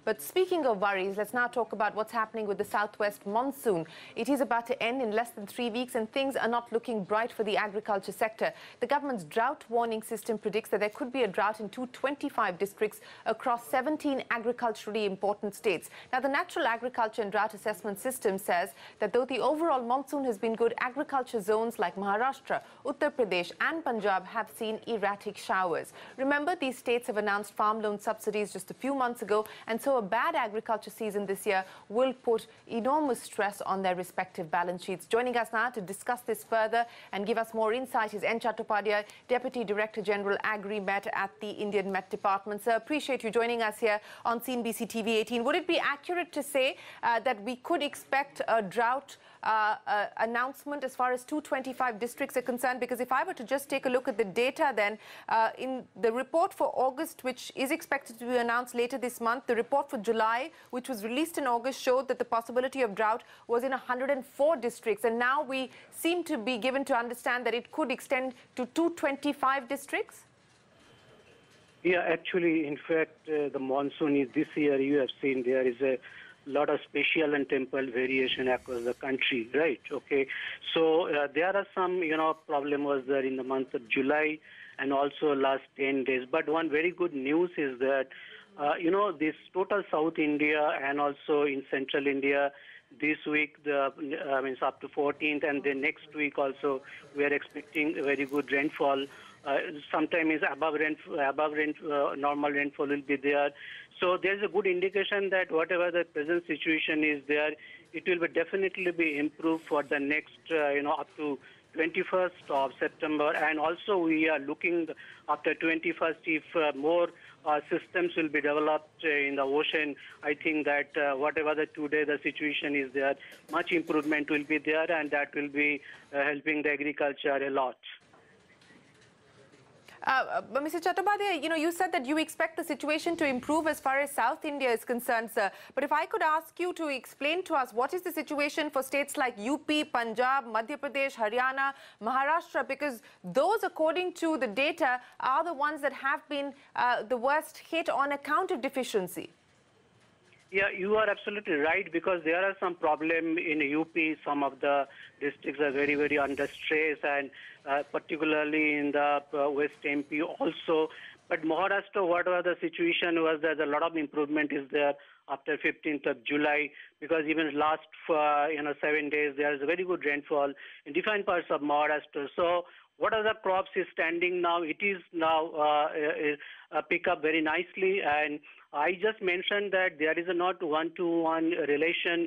But speaking of worries, let's now talk about what's happening with the southwest monsoon. It is about to end in less than 3 weeks and things are not looking bright for the agriculture sector. The government's drought warning system predicts that there could be a drought in 225 districts across 17 agriculturally important states. Now, the Natural Agriculture and Drought Assessment System says that though the overall monsoon has been good, agriculture zones like Maharashtra, Uttar Pradesh and Punjab have seen erratic showers. Remember, these states have announced farm loan subsidies just a few months ago, and so a bad agriculture season this year will put enormous stress on their respective balance sheets. Joining us now to discuss this further and give us more insight is Chattopadhyay, Deputy Director General Agrimet at the Indian Met Department. Sir, appreciate you joining us here on CNBC TV 18. Would it be accurate to say that we could expect a drought announcement as far as 225 districts are concerned? Because if I were to just take a look at the data, then in the report for August, which is expected to be announced later this month, the report for July, which was released in August, showed that the possibility of drought was in 104 districts. And now we seem to be given to understand that it could extend to 225 districts. Yeah, actually, in fact, the monsoon is this year, you have seen there is a lot of spatial and temporal variation across the country, right? Okay, so there are some, problem was there in the month of July and also last 10 days. But one very good news is that, this total South India and also in Central India, this week, it's up to 14th, and then next week also, we are expecting a very good rainfall. Sometimes normal rainfall will be there. So there's a good indication that whatever the present situation is there, it will definitely be improved for the next, up to 21st of September. And also we are looking after 21st, if more systems will be developed in the ocean. I think that whatever today the situation is there, much improvement will be there, and that will be helping the agriculture a lot. But Mr. Chattopadhyay, you said that you expect the situation to improve as far as South India is concerned, sir. But if I could ask you to explain to us what is the situation for states like UP, Punjab, Madhya Pradesh, Haryana, Maharashtra, because those, according to the data, are the ones that have been the worst hit on account of deficiency. Yeah, you are absolutely right, because there are some problem in UP. Some of the districts are very, very under stress, and particularly in the West MP also. But Maharashtra, whatever the situation was, there's a lot of improvement is there after 15th of July, because even last 7 days, there is a very good rainfall in different parts of Maharashtra. So what are the crops is standing now? It is now pick up very nicely, and I just mentioned that there is a not one-to-one relation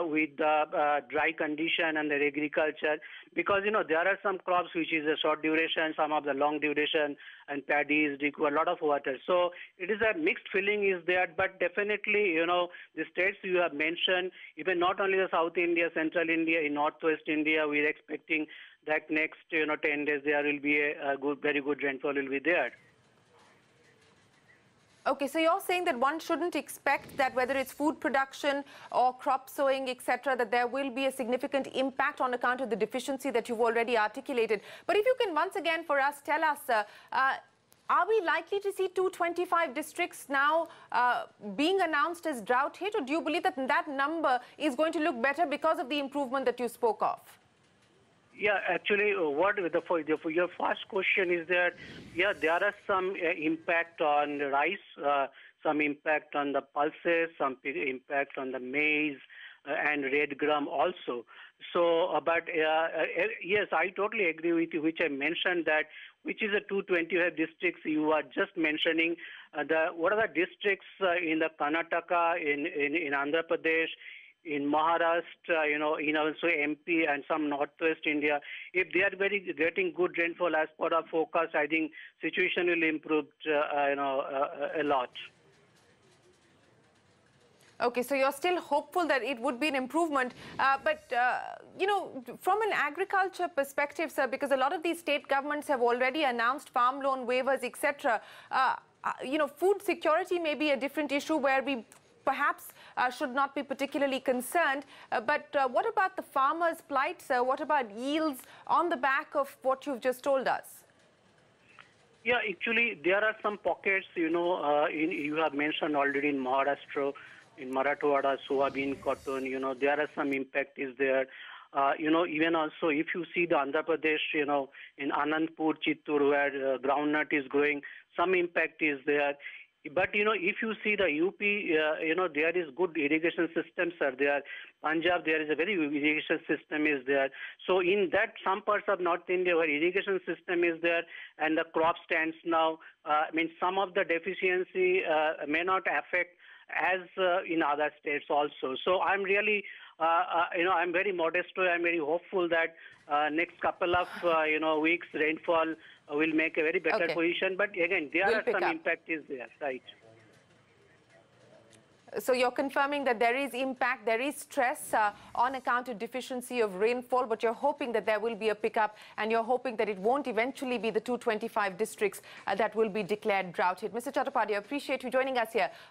with the dry condition and the agriculture, because there are some crops which is a short duration, some of the long duration, and paddies require a lot of water. So it is a mixed feeling is there, but definitely the states you have mentioned, even not only the South India, Central India, in Northwest India, we are expecting that next 10 days there will be a very good rainfall will be there. Okay, so you're saying that one shouldn't expect that whether it's food production or crop sowing, etc., that there will be a significant impact on account of the deficiency that you've already articulated. But if you can once again for us tell us, are we likely to see 225 districts now being announced as drought hit, or do you believe that that number is going to look better because of the improvement that you spoke of? Yeah, actually, for your first question is that, yeah, there are some impact on rice, some impact on the pulses, some impact on the maize and red gram also. So, but yes, I totally agree with you, which I mentioned that, which is a 225 districts you are just mentioning. What are the districts in the Karnataka, in Andhra Pradesh, in Maharashtra, in also MP and some Northwest India, if they are getting good rainfall as per our forecast, I think situation will improve, a lot. Okay, so you're still hopeful that it would be an improvement. But from an agriculture perspective, sir, because a lot of these state governments have already announced farm loan waivers, etc., food security may be a different issue where we perhaps should not be particularly concerned. But what about the farmers' plight, sir? What about yields on the back of what you've just told us? Yeah, actually, there are some pockets, you have mentioned already in Maharashtra, in Marathwada, soybean, cotton, there are some impact is there. Even also if you see the Andhra Pradesh, in Anandpur, Chittoor, where groundnut is growing, some impact is there. But, if you see the UP, there is good irrigation systems are there. Punjab, there is a very good irrigation system is there. So in that, some parts of North India where irrigation system is there and the crop stands now, some of the deficiency may not affect as in other states also. So I'm really, I'm very modest. I'm very hopeful that next couple of, weeks rainfall will make a very better position. But again, there are some impact is there, right? So you're confirming that there is impact, there is stress on account of deficiency of rainfall, but you're hoping that there will be a pickup, and you're hoping that it won't eventually be the 225 districts that will be declared drought hit. Mr. Chattopadhyay, I appreciate you joining us here